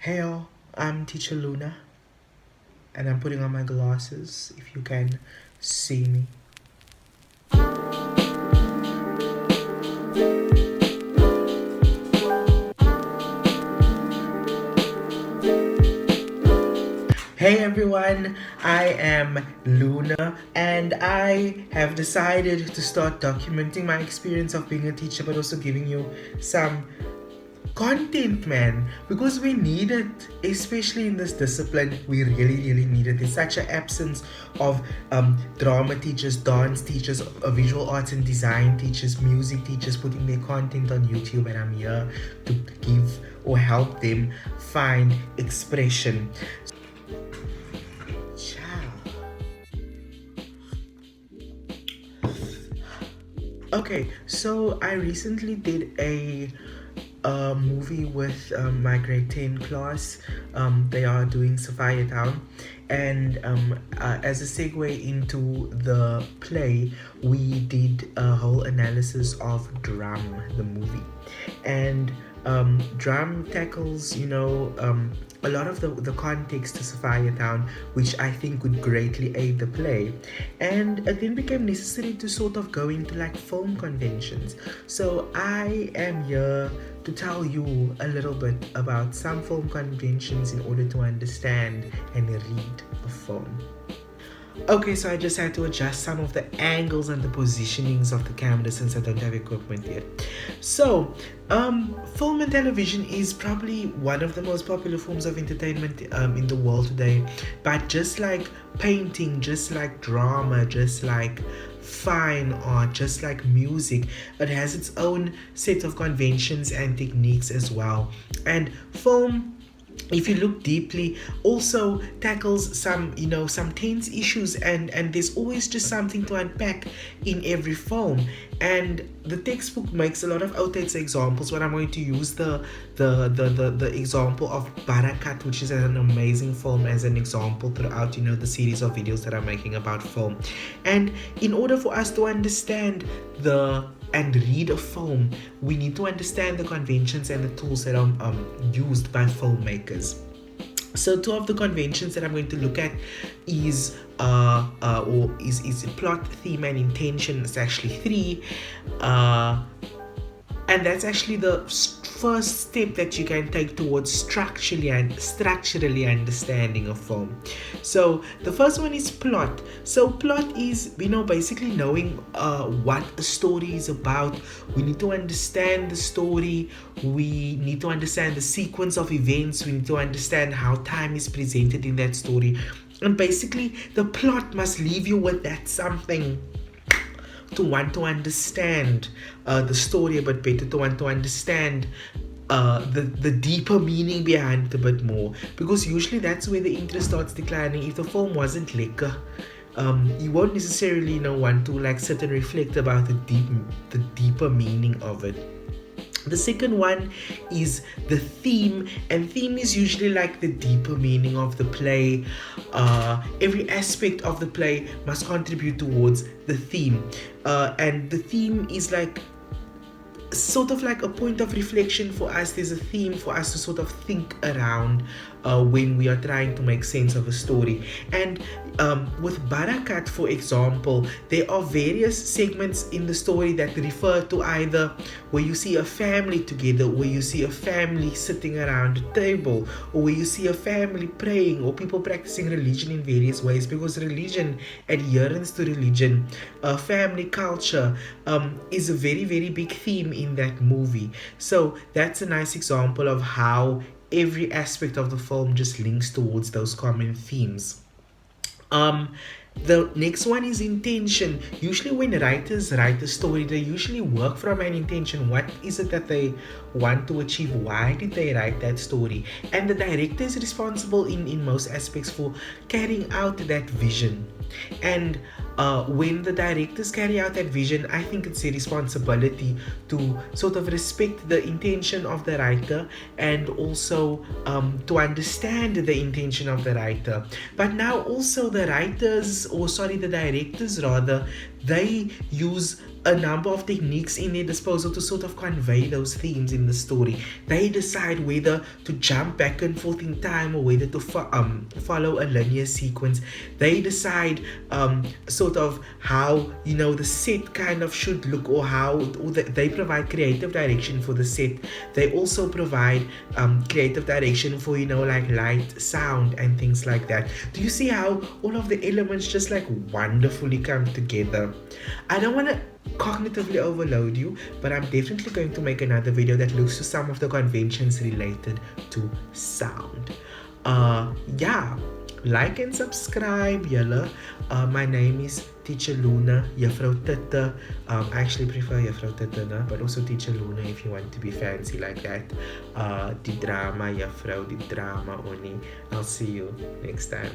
Hey all, I'm Teacher Luna, and I'm putting on my glasses if you can see me. Hey everyone, I am Luna, and I have decided to start documenting my experience of being a teacher, but also giving you some content, man, because we need it, especially in this discipline. We really need it. There's such an absence of drama teachers, dance teachers, visual arts and design teachers, music teachers putting their content on YouTube, and I'm here to give or help them find expression. Okay, so I recently did a movie with my grade 10 class. They are doing Sophia Town, and as a segue into the play, we did a whole analysis of Drum, the movie. And Drum tackles, a lot of the context to Sophia Town, which I think would greatly aid the play. And it then became necessary to sort of go into like film conventions. So I am here to tell you a little bit about some film conventions in order to understand and read a film. Okay, so I just had to adjust some of the angles and the positionings of the camera since I don't have equipment yet. So, film and television is probably one of the most popular forms of entertainment in the world today. But just like painting, just like drama, just like fine art, just like music, it has its own set of conventions and techniques as well. And film, if you look deeply, also tackles some tense issues, and there's always just something to unpack in every film. And the textbook makes a lot of outdated examples, but I'm going to use the example of Barakat, which is an amazing film, as an example throughout the series of videos that I'm making about film. And in order for us to understand and read a film, we need to understand the conventions and the tools that are used by filmmakers. So two of the conventions that I'm going to look at is plot, theme, and intention. It's actually three, and that's actually the first step that you can take towards structurally understanding a film. So the first one is plot. So plot is basically knowing what a story is about. We need to understand the story. We need to understand the sequence of events. We need to understand how time is presented in that story. And basically the plot must leave you with that something to want to understand the story a bit better, to want to understand the deeper meaning behind it a bit more, because usually that's where the interest starts declining. If the film wasn't lekker, you won't necessarily want to sit and reflect about the deeper meaning of it. The second one is the theme, and theme is usually like the deeper meaning of the play. Every aspect of the play must contribute towards the theme, and the theme is like sort of like a point of reflection for us. There's a theme for us to sort of think around when we are trying to make sense of a story. And with Barakat, for example, there are various segments in the story that refer to either where you see a family together, where you see a family sitting around a table, or where you see a family praying, or people practicing religion in various ways, because religion, adherence to religion, family culture is a very big theme in that movie. So that's a nice example of how every aspect of the film just links towards those common themes. The next one is intention. Usually when writers write a story, they usually work from an intention. What is it that they want to achieve? Why did they write that story? And the director is responsible in most aspects for carrying out that vision. And when the directors carry out that vision, I think it's a responsibility to sort of respect the intention of the writer, and also to understand the intention of the writer. But now also the directors, they use a number of techniques in their disposal to sort of convey those themes in the story. They decide whether to jump back and forth in time or whether to follow a linear sequence. They decide sort of how the set kind of should look, or they provide creative direction for the set. They also provide creative direction for like light, sound, and things like that. Do you see how all of the elements just like wonderfully come together? I don't want to cognitively overload you, but I'm definitely going to make another video that looks to some of the conventions related to sound. Yeah, like and subscribe, julle. My name is Teacher Luna, Juffrou Titte. I actually prefer Juffrou Titte, but also Teacher Luna if you want to be fancy like that. Die drama Juffrou, die drama Oni. I'll see you next time.